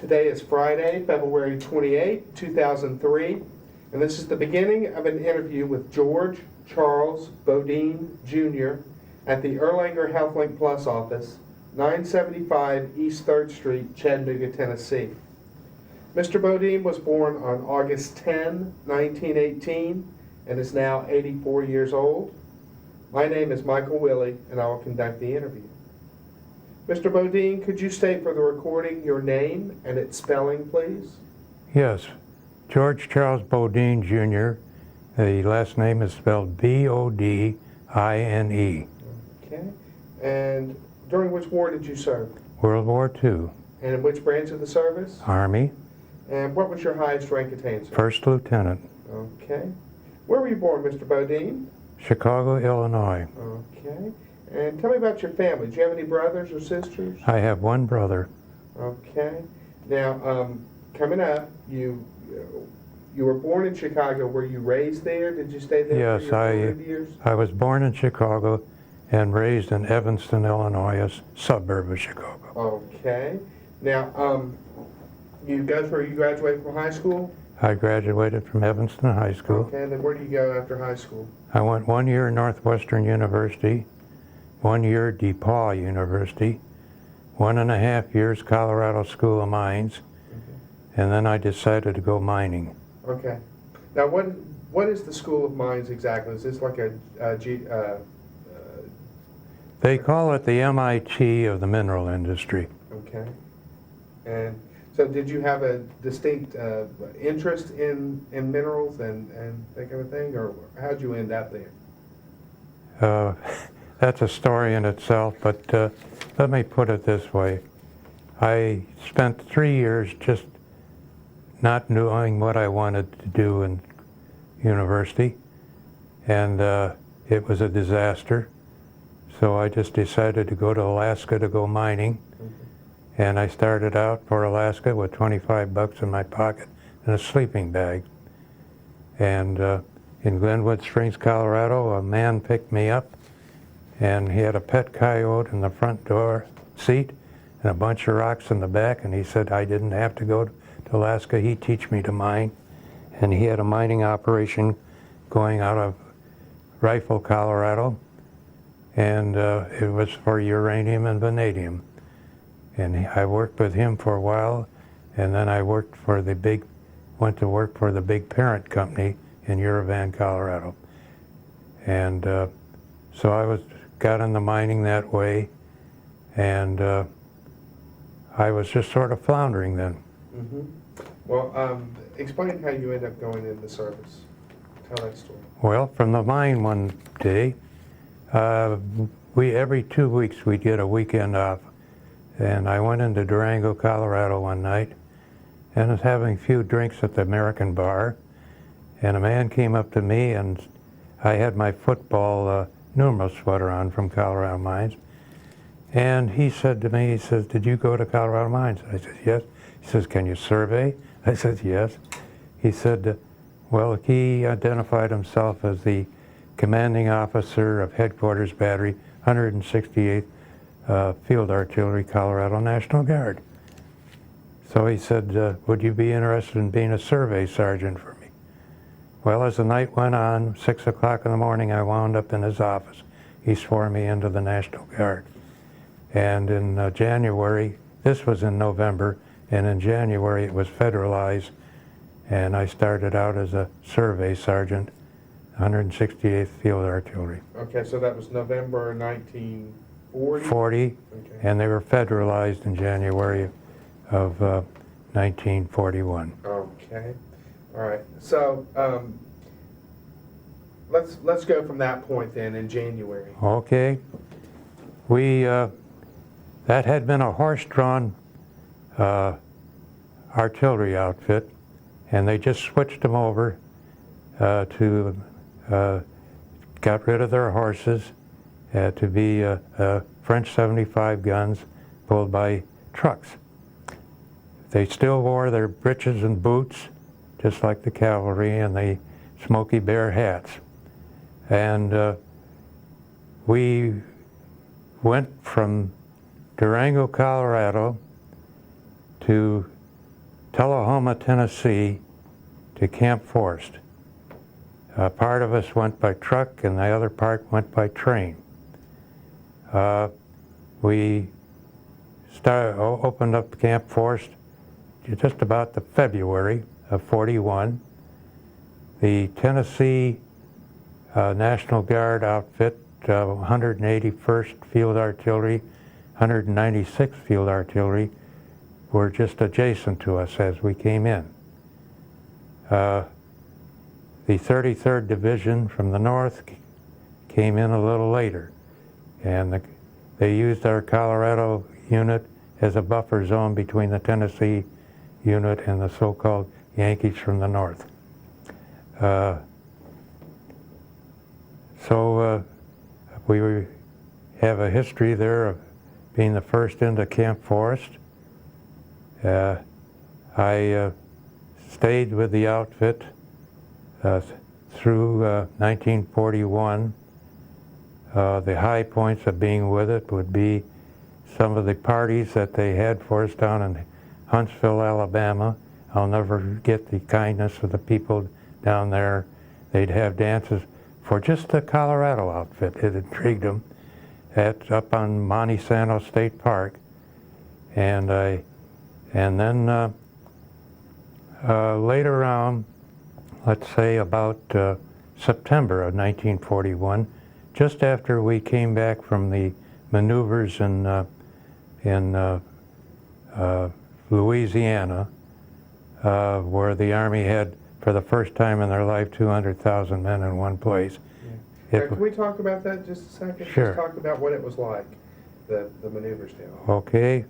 Today is Friday, February 28, 2003, and this is the beginning of an interview with George Charles Bodine, Jr. at the Erlanger HealthLink Plus office, 975 East 3rd Street, Chattanooga, Tennessee. Mr. Bodine was born on August 10, 1918, and is now 84 years old. My name is Michael Willey, and I will conduct the interview. Mr. Bodine, could you state for the recording your name and its spelling, please? Yes, George Charles Bodine, Jr. The last name is spelled B-O-D-I-N-E. Okay. And during which war did you serve? World War II. And in which branch of the service? Army. And what was your highest rank attained, sir? First Lieutenant. Okay. Where were you born, Mr. Bodine? Chicago, Illinois. Okay. And tell me about your family. Do you have any brothers or sisters? I have one brother. Okay. Now, coming up, you were born in Chicago. Were you raised there? Did you stay there Yes, for your formative years? I was born in Chicago and raised in Evanston, Illinois, a suburb of Chicago. Okay. Now, you graduated from high school? I graduated from Evanston High School. Okay, and then where do you go after high school? I went 1 year Northwestern University, 1 year DePaul University, 1.5 years Colorado School of Mines, and then I decided to go mining. Okay. Now, what is the School of Mines exactly? Is this like They call it the MIT of the mineral industry. Okay. And so did you have a distinct interest in minerals and that kind of thing, or how'd you end up there? That's a story in itself, but let me put it this way. I spent 3 years just not knowing what I wanted to do in university, and it was a disaster. So I just decided to go to Alaska to go mining. And I started out for Alaska with 25 bucks in my pocket and a sleeping bag. And in Glenwood Springs, Colorado, a man picked me up, and he had a pet coyote in the front door seat and a bunch of rocks in the back, and he said I didn't have to go to Alaska. He'd teach me to mine. And he had a mining operation going out of Rifle, Colorado, and it was for uranium and vanadium. And I worked with him for a while, and then I went to work for the big parent company in Uravan, Colorado. And so I got into mining that way, and I was just sort of floundering then. Mm-hmm. Well, explain how you ended up going into the service. Tell that story. Well, from the mine one day, every 2 weeks we'd get a weekend off. And I went into Durango, Colorado one night and was having a few drinks at the American bar. And a man came up to me, and I had my football numeral sweater on from Colorado Mines. And he said to me, he says, "Did you go to Colorado Mines?" I said, "Yes." He says, "Can you survey?" I said, "Yes." He said, well, he identified himself as the commanding officer of Headquarters Battery, 168th Field Artillery, Colorado National Guard. So he said, would you be interested in being a survey sergeant for me? Well, as the night went on, 6 o'clock in the morning, I wound up in his office. He swore me into the National Guard. And in January, this was in November, and in January it was federalized, and I started out as a survey sergeant, 168th Field Artillery. Okay, so that was November 1940? 40, Okay. and they were federalized in January of 1941. Okay, all right. So let's go from that point then in January. Okay, that had been a horse-drawn artillery outfit, and they just switched them over got rid of their horses to be French 75 guns pulled by trucks. They still wore their breeches and boots, just like the cavalry, and the Smoky Bear hats. And we went from Durango, Colorado to Tullahoma, Tennessee to Camp Forest. Part of us went by truck and the other part went by train. We opened up Camp Forest just about the February of '41. The Tennessee National Guard outfit, 181st Field Artillery, 196th Field Artillery, were just adjacent to us as we came in. The 33rd Division from the north came in a little later, and they used our Colorado unit as a buffer zone between the Tennessee unit and the so-called Yankees from the north. So we have a history there of being the first into Camp Forest. I stayed with the outfit through 1941. The high points of being with it would be some of the parties that they had for us down in Huntsville, Alabama. I'll never forget the kindness of the people down there. They'd have dances for just the Colorado outfit. It intrigued them. Up on Monte Santo State Park, and then later on, let's say about September of 1941, just after we came back from the maneuvers in Louisiana, where the Army had, for the first time in their life, 200,000 men in one place. Now, can we talk about that just a second? Sure. Just talk about what it was like, the maneuvers down. Okay.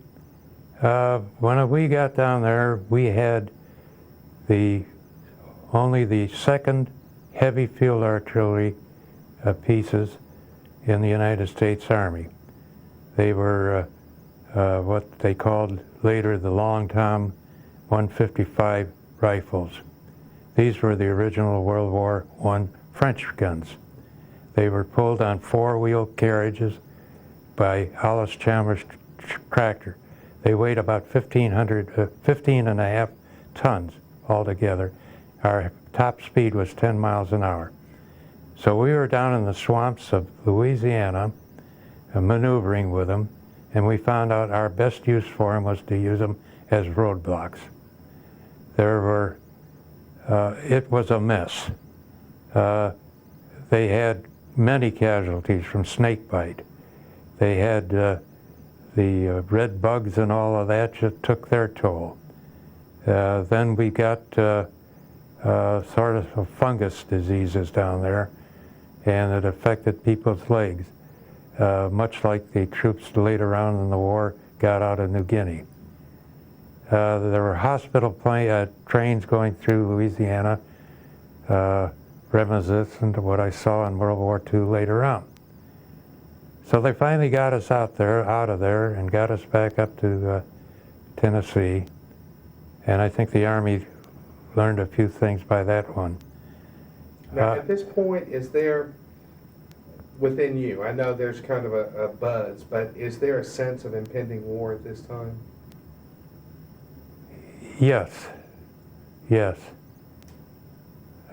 When we got down there, we had only the second heavy field artillery pieces in the United States Army. They were what they called later the Long Tom 155 rifles. These were the original World War I French guns. They were pulled on four-wheel carriages by Hollis Chalmers tractor. They weighed about 15 and a half tons altogether. Our top speed was 10 miles an hour. So we were down in the swamps of Louisiana maneuvering with them, and we found out our best use for them was to use them as roadblocks. It was a mess. They had many casualties from snake bite. They had the red bugs and all of that just took their toll. Then we got sort of fungus diseases down there, and it affected people's legs, much like the troops later on in the war got out of New Guinea. There were hospital trains going through Louisiana, reminiscent of what I saw in World War II later on. So they finally got us out of there, and got us back up to Tennessee. And I think the Army learned a few things by that one. Now, at this point, is there, within you, I know there's kind of a buzz, but is there a sense of impending war at this time? Yes, yes.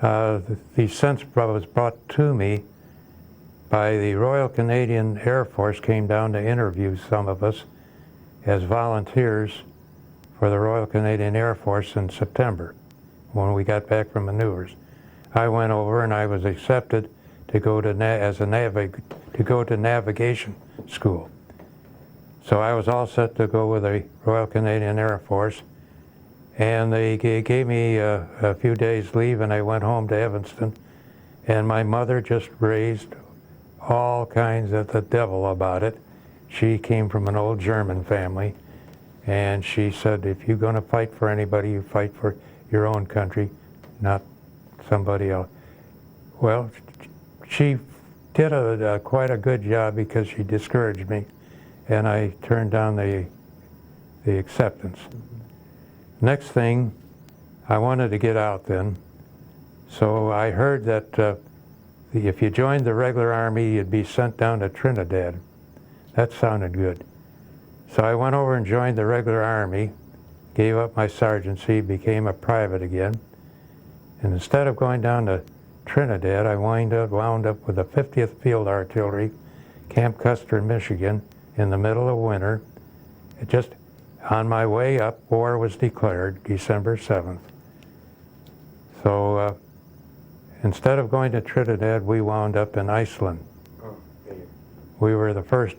The sense was brought to me by the Royal Canadian Air Force came down to interview some of us as volunteers for the Royal Canadian Air Force in September when we got back from maneuvers. I went over and I was accepted to go to navigation school. So I was all set to go with the Royal Canadian Air Force, and they gave me a few days leave, and I went home to Evanston, and my mother just raised all kinds of the devil about it. She came from an old German family, and she said, if you're going to fight for anybody, you fight for your own country, not somebody else. Well, she did quite a good job because she discouraged me, and I turned down the acceptance. Next thing, I wanted to get out then, so I heard that if you joined the regular Army, you'd be sent down to Trinidad. That sounded good. So I went over and joined the regular Army, gave up my sergeantcy, became a private again. And instead of going down to Trinidad, I wound up with the 50th Field Artillery, Camp Custer, Michigan, in the middle of winter. Just on my way up, war was declared December 7th. So instead of going to Trinidad, we wound up in Iceland. Oh, man. We were the first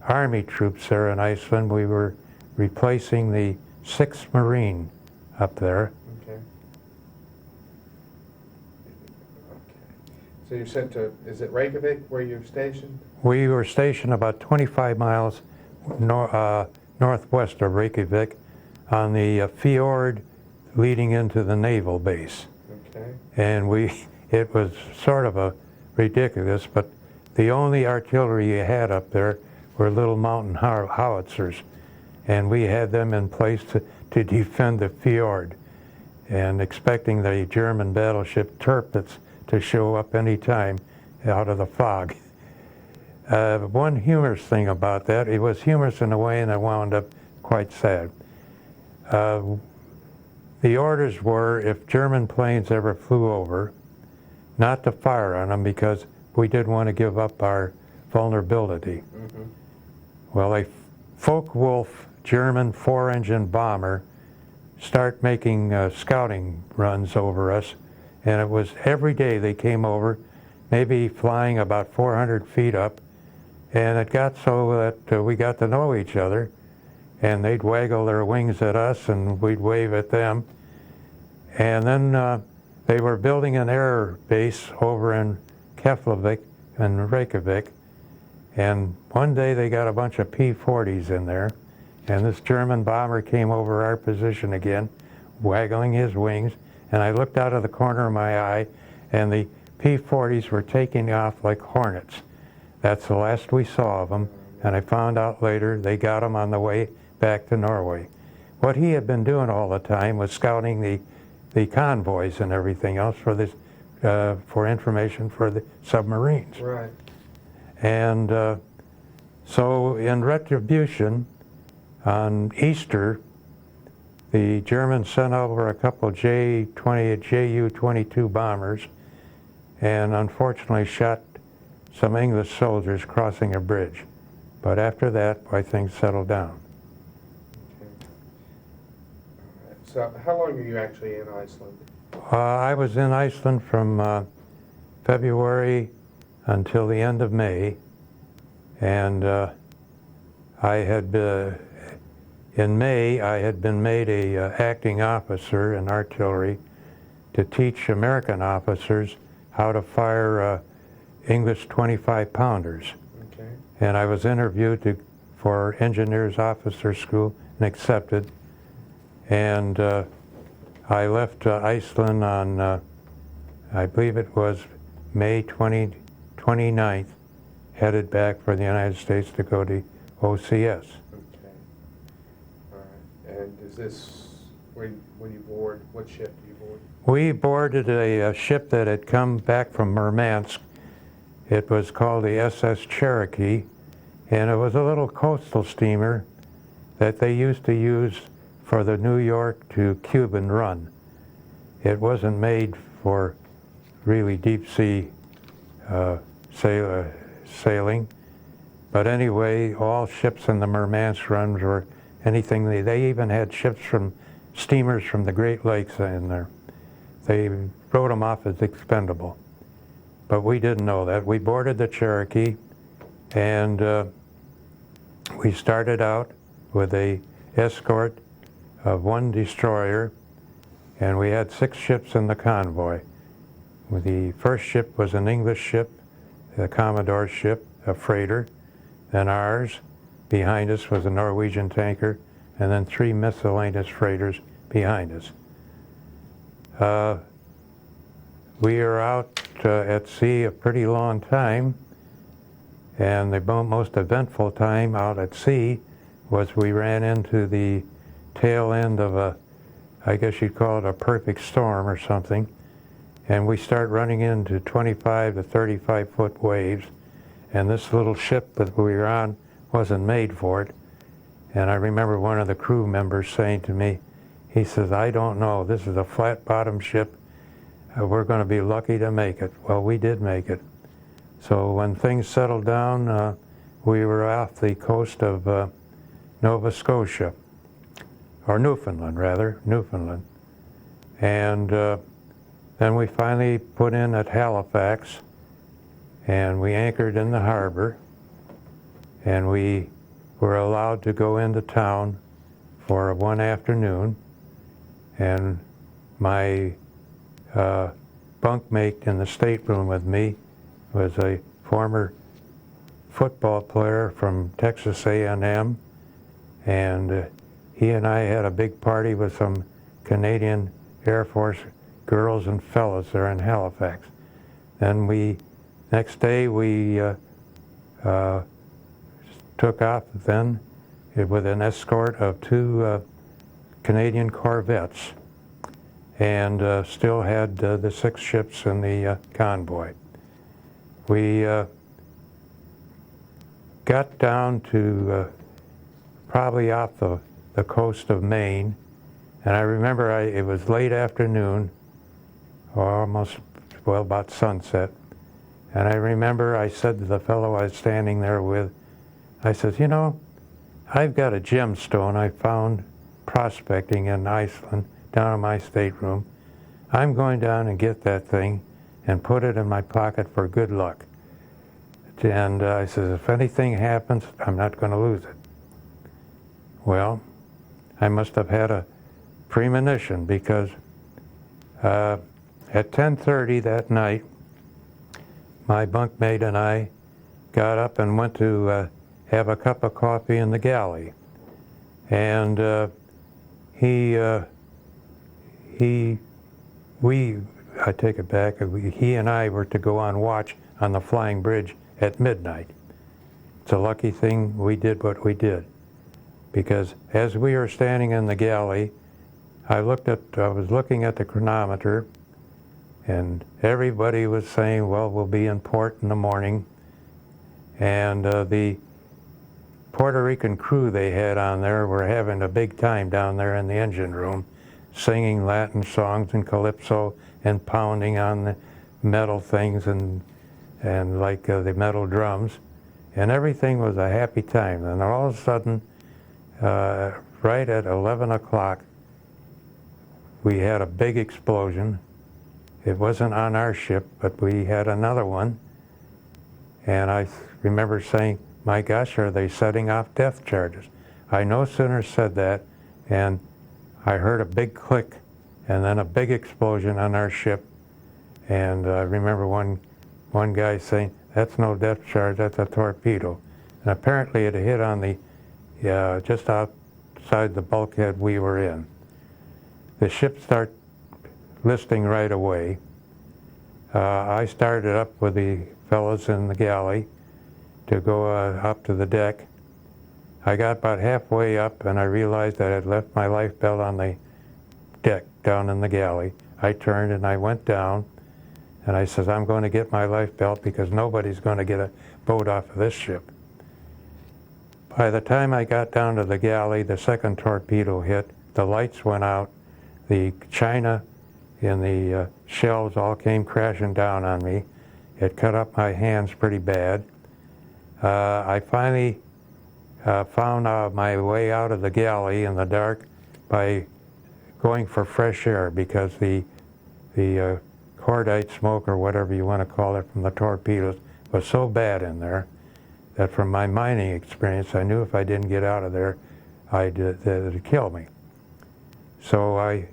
Army troops there in Iceland. We were replacing the 6th Marine up there. Okay. So you're sent to, is it Reykjavik where you're stationed? We were stationed about 25 miles northwest of Reykjavik on the fjord leading into the naval base. Okay. And it was sort of a ridiculous, but the only artillery you had up there were little mountain howitzers, and we had them in place to defend the fjord, and expecting the German battleship Tirpitz to show up any time out of the fog. One humorous thing about that, it was humorous in a way, and it wound up quite sad. The orders were, if German planes ever flew over, not to fire on them because we didn't want to give up our vulnerability. Mm-hmm. Well, a Focke-Wulf German 4-engine bomber start making scouting runs over us, and it was every day they came over, maybe flying about 400 feet up, and it got so that we got to know each other, and they'd waggle their wings at us and we'd wave at them. And then they were building an air base over in Keflavik and Reykjavik, and one day they got a bunch of P-40s in there, and this German bomber came over our position again, waggling his wings, and I looked out of the corner of my eye, and the P-40s were taking off like hornets. That's the last we saw of them, and I found out later they got them on the way back to Norway. What he had been doing all the time was scouting the convoys and everything else for this, for information for the submarines. Right. And so in retribution, on Easter, the Germans sent over a couple Ju-22 bombers, and unfortunately shot some English soldiers crossing a bridge. But after that, why, things settled down. Okay. All right. So how long are you actually in Iceland? I was in Iceland from February until the end of May, and in May I had been made a acting officer in artillery to teach American officers how to fire English 25-pounders. Okay. And I was interviewed for engineers officer school and accepted. And I left Iceland on, I believe it was May 29th, headed back for the United States to go to OCS. Okay. All right. And is this, when you board, what ship do you board? We boarded a ship that had come back from Murmansk. It was called the SS Cherokee, and it was a little coastal steamer that they used to use for the New York to Cuban run. It wasn't made for really deep sea sailing, but anyway, all ships in the Murmansk runs were anything. They even had steamers from the Great Lakes in there. They wrote them off as expendable. But we didn't know that. We boarded the Cherokee, and we started out with an escort of one destroyer, and we had 6 ships in the convoy. The first ship was an English ship, the Commodore's ship, a freighter, then ours. Behind us was a Norwegian tanker, and then 3 miscellaneous freighters behind us. We were out at sea a pretty long time, and the most eventful time out at sea was we ran into the tail end of I guess you'd call it a perfect storm or something, and we start running into 25 to 35 foot waves, and this little ship that we were on wasn't made for it, And I remember one of the crew members saying to me, he says, I don't know, this is a flat-bottom ship. We're going to be lucky to make it. Well, we did make it. So when things settled down, we were off the coast of Nova Scotia, or Newfoundland, rather, Newfoundland. And then we finally put in at Halifax, and we anchored in the harbor, and we were allowed to go into town for one afternoon, and my bunkmate in the stateroom with me was a former football player from Texas A&M, and he and I had a big party with some Canadian Air Force girls and fellows there in Halifax. Then next day we took off then with an escort of 2 Canadian corvettes, and still had the 6 ships in the convoy. We got down to probably off the coast of Maine, and I remember it was late afternoon, or almost, well, about sunset, and I remember I said to the fellow I was standing there with, I said, you know, I've got a gemstone I found prospecting in Iceland down in my stateroom. I'm going down and get that thing and put it in my pocket for good luck. And I said, if anything happens, I'm not going to lose it. Well, I must have had a premonition, because at 10:30 that night, my bunkmate and I got up and went to have a cup of coffee in the galley. And I take it back, he and I were to go on watch on the flying bridge at midnight. It's a lucky thing we did what we did, because as we were standing in the galley, I was looking at the chronometer, and everybody was saying, well, we'll be in port in the morning. And the Puerto Rican crew they had on there were having a big time down there in the engine room, singing Latin songs and calypso and pounding on the metal things and like the metal drums, and everything was a happy time. And all of a sudden, right at 11 o'clock, we had a big explosion. It wasn't on our ship, but we had another one. And I remember saying, my gosh, are they setting off death charges? I no sooner said that, and I heard a big click, and then a big explosion on our ship. And I remember one guy saying, that's no death charge, that's a torpedo. And apparently it hit on the, just outside the bulkhead we were in. The ship started listing right away. I started up with the fellows in the galley to go up to the deck. I got about halfway up and I realized that I had left my life belt on the deck down in the galley. I turned and I went down, and I says, I'm going to get my life belt because nobody's going to get a boat off of this ship. By the time I got down to the galley, the second torpedo hit, the lights went out, the china in the shelves all came crashing down on me. It cut up my hands pretty bad. I finally found my way out of the galley in the dark by going for fresh air, because the cordite smoke, or whatever you want to call it, from the torpedoes was so bad in there that from my mining experience, I knew if I didn't get out of there, it'd kill me. So I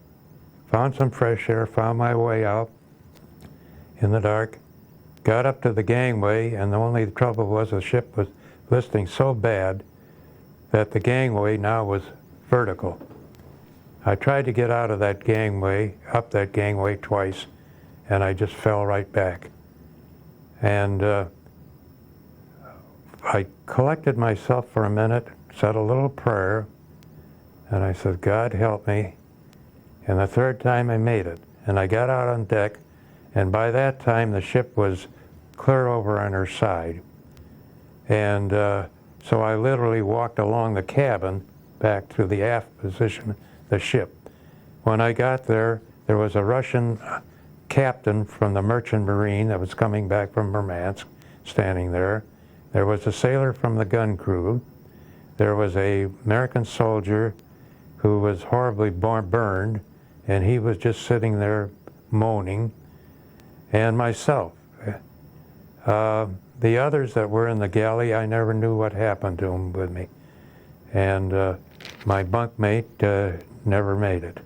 found some fresh air, found my way out in the dark, got up to the gangway, and the only trouble was the ship was listing so bad that the gangway now was vertical. I tried to get out of that gangway, up that gangway twice, and I just fell right back. And I collected myself for a minute, said a little prayer, and I said, God help me. And the third time I made it. And I got out on deck, and by that time the ship was clear over on her side. And so I literally walked along the cabin back to the aft position of the ship. When I got there, there was a Russian captain from the Merchant Marine that was coming back from Murmansk standing there. There was a sailor from the gun crew. There was an American soldier who was horribly burned, and he was just sitting there moaning, and myself. The others that were in the galley, I never knew what happened to them with me. And my bunkmate never made it.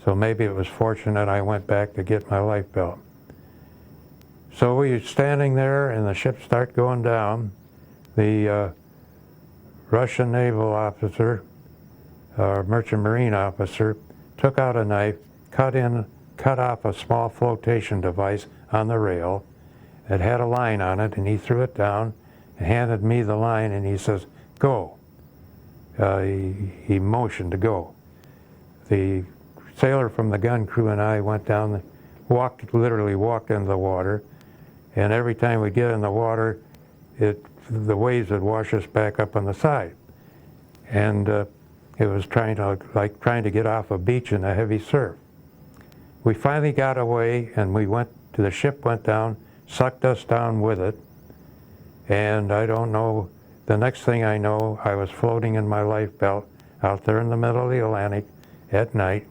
So maybe it was fortunate I went back to get my life belt. So we were standing there and the ship started going down. The Russian naval officer, merchant marine officer, took out a knife, cut off a small flotation device on the rail that had a line on it, and he threw it down and handed me the line, and he says, "Go." He motioned to go. The sailor from the gun crew and I went down, literally walked into the water, and every time we get in the water, the waves would wash us back up on the side. And it was trying to get off a beach in a heavy surf. We finally got away, and the ship went down, sucked us down with it, and I don't know, the next thing I know, I was floating in my life belt out there in the middle of the Atlantic at night,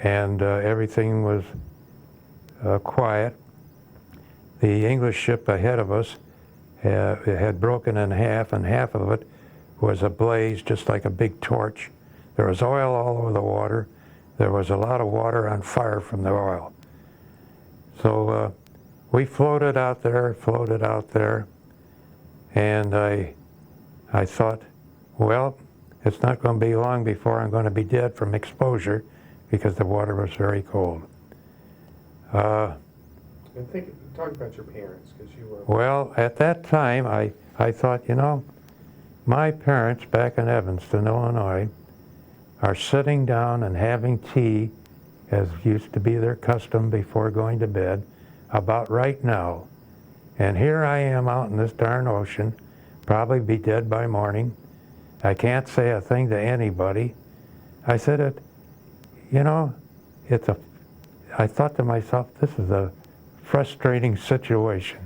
and everything was quiet. The English ship ahead of us had broken in half, and half of it was ablaze just like a big torch. There was oil all over the water. There was a lot of water on fire from the oil. So we floated out there, and I thought, well, it's not going to be long before I'm going to be dead from exposure because the water was very cold. And talk about your parents, because you were... Well, at that time, I thought, my parents back in Evanston, Illinois, are sitting down and having tea, as used to be their custom before going to bed, about right now. And here I am out in this darn ocean, probably be dead by morning. I can't say a thing to anybody. I said, I thought to myself, this is a frustrating situation.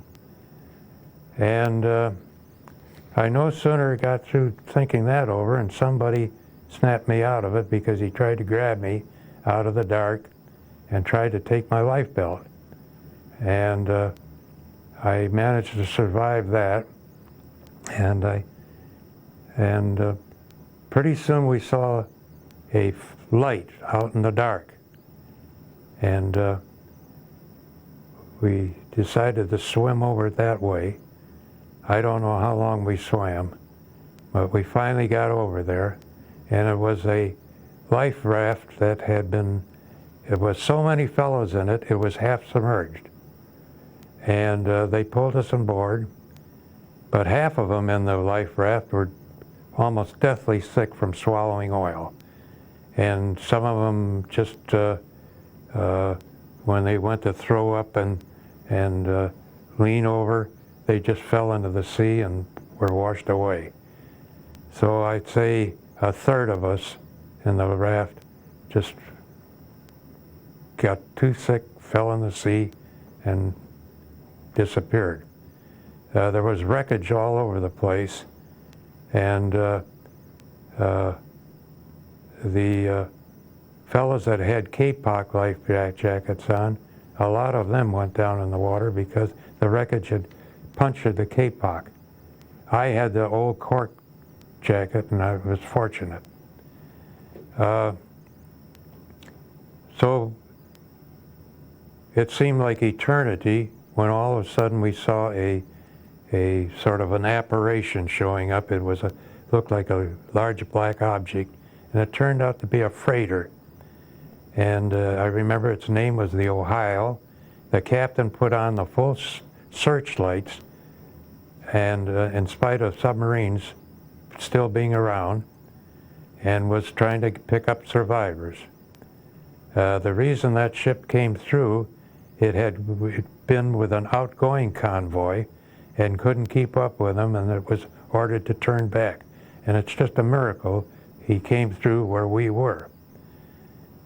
And I no sooner got through thinking that over, and somebody snapped me out of it because he tried to grab me out of the dark and tried to take my life belt. And I managed to survive that. And pretty soon we saw a light out in the dark. And we decided to swim over it that way. I don't know how long we swam, but we finally got over there. And it was a life raft that it was so many fellows in it, it was half submerged. And they pulled us on board, but half of them in the life raft were almost deathly sick from swallowing oil. And some of them just, when they went to throw up and lean over, they just fell into the sea and were washed away. So I'd say a third of us in the raft just got too sick, fell in the sea, and disappeared. There was wreckage all over the place, and the fellows that had K-Pock life jackets on, a lot of them went down in the water because the wreckage had punctured the K-Pock. I had the old cork jacket, and I was fortunate. So it seemed like eternity when all of a sudden we saw a sort of an apparition showing up. It looked like a large black object, and it turned out to be a freighter. And I remember its name was the Ohio. The captain put on the full searchlights, and in spite of submarines still being around, and was trying to pick up survivors. The reason that ship came through, it had been with an outgoing convoy and couldn't keep up with them, and it was ordered to turn back. And it's just a miracle he came through where we were.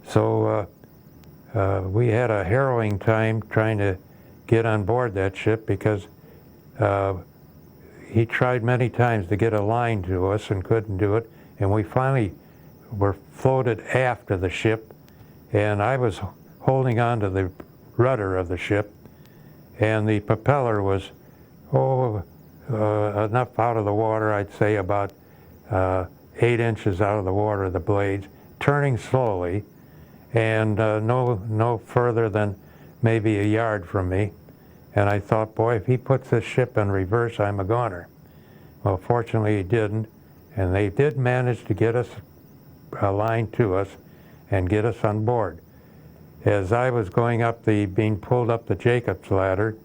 So we had a harrowing time trying to get on board that ship because he tried many times to get a line to us and couldn't do it. And we finally were floated aft of the ship, and I was holding on to the rudder of the ship, and the propeller was, enough out of the water, I'd say about 8 inches out of the water, the blades, turning slowly, and no further than maybe a yard from me. And I thought, boy, if he puts this ship in reverse, I'm a goner. Well, fortunately he didn't, and they did manage to get us a line to us and get us on board. As I was going up being pulled up the Jacob's ladder,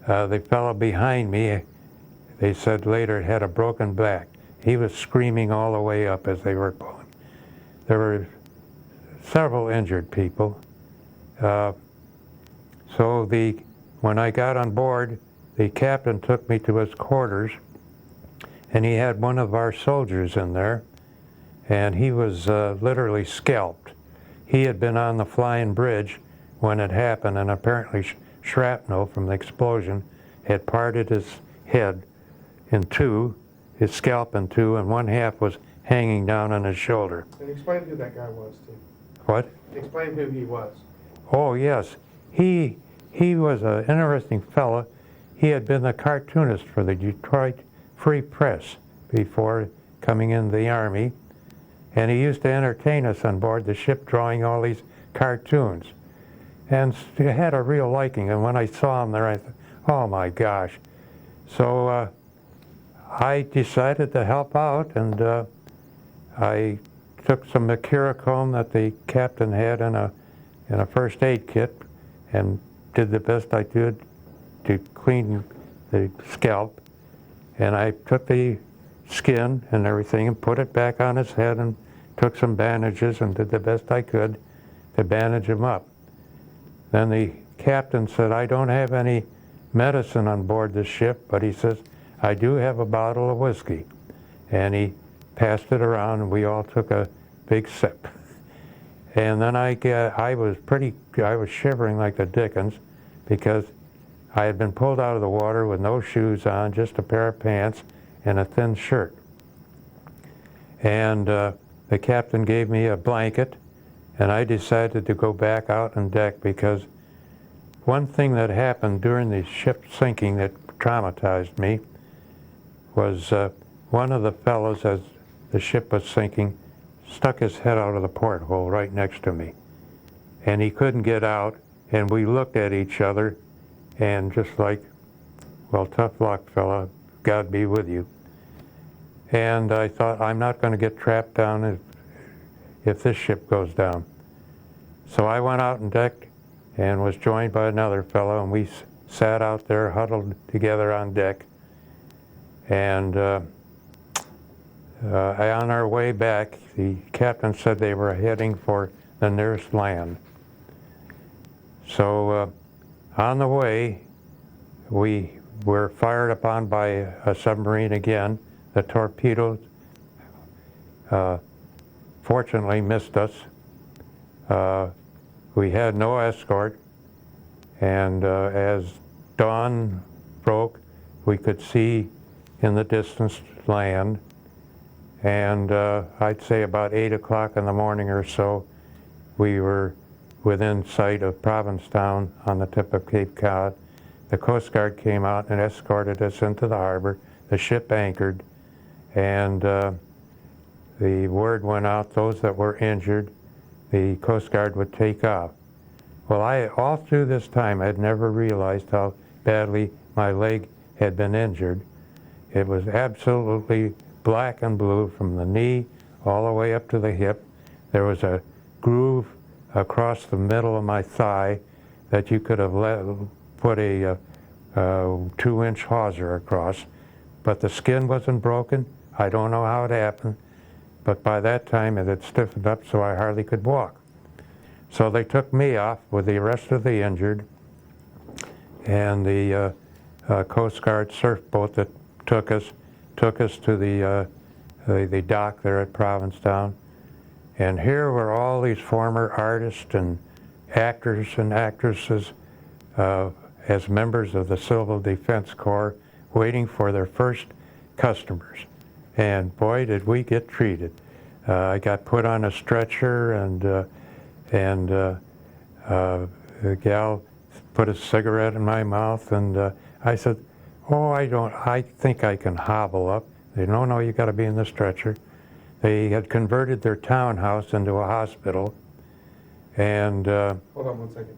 the fellow behind me, they said later, had a broken back. He was screaming all the way up as they were pulling. There were several injured people. So when I got on board, the captain took me to his quarters, and he had one of our soldiers in there, and he was literally scalped. He had been on the flying bridge when it happened, and apparently shrapnel from the explosion had parted his head in two, his scalp in two, and one half was hanging down on his shoulder. And explain who that guy was, too. What? Explain who he was. Oh, yes. He was an interesting fellow. He had been the cartoonist for the Detroit Free Press before coming into the Army, and he used to entertain us on board the ship drawing all these cartoons. And he had a real liking, and when I saw him there, I thought, oh my gosh. So I decided to help out, and I took some mercurochrome that the captain had in a first aid kit and did the best I could to clean the scalp. And I took the skin and everything and put it back on his head and took some bandages and did the best I could to bandage him up. Then the captain said, I don't have any medicine on board this ship, but he says, I do have a bottle of whiskey. And he passed it around, and we all took a big sip. And then I was shivering like the dickens because I had been pulled out of the water with no shoes on, just a pair of pants and a thin shirt. And the captain gave me a blanket, and I decided to go back out on deck because one thing that happened during the ship sinking that traumatized me was one of the fellows, as the ship was sinking, stuck his head out of the porthole right next to me. And he couldn't get out, and we looked at each other, and just like, well, tough luck, fella, God be with you. And I thought, I'm not going to get trapped down if this ship goes down. So I went out on deck and was joined by another fellow, and we sat out there huddled together on deck. And on our way back, the captain said they were heading for the nearest land. So on the way, we were fired upon by a submarine again. The torpedoes fortunately missed us. We had no escort, and as dawn broke, we could see in the distance land, and I'd say about 8 o'clock in the morning or so, we were within sight of Provincetown on the tip of Cape Cod. The Coast Guard came out and escorted us into the harbor. The ship anchored, and the word went out, those that were injured, the Coast Guard would take off. Well, all through this time, I'd never realized how badly my leg had been injured. It was absolutely black and blue from the knee all the way up to the hip. There was a groove across the middle of my thigh that you could have put a 2-inch hawser across, but the skin wasn't broken. I don't know how it happened, but by that time it had stiffened up so I hardly could walk. So they took me off with the rest of the injured, and the Coast Guard surf boat that took us to the the dock there at Provincetown. And here were all these former artists and actors and actresses as members of the Civil Defense Corps waiting for their first customers. And boy, did we get treated. I got put on a stretcher, and the gal put a cigarette in my mouth, and I said, "Oh, I think I can hobble up." They said, "No, you got to be in the stretcher." They had converted their townhouse into a hospital, and Hold on one second.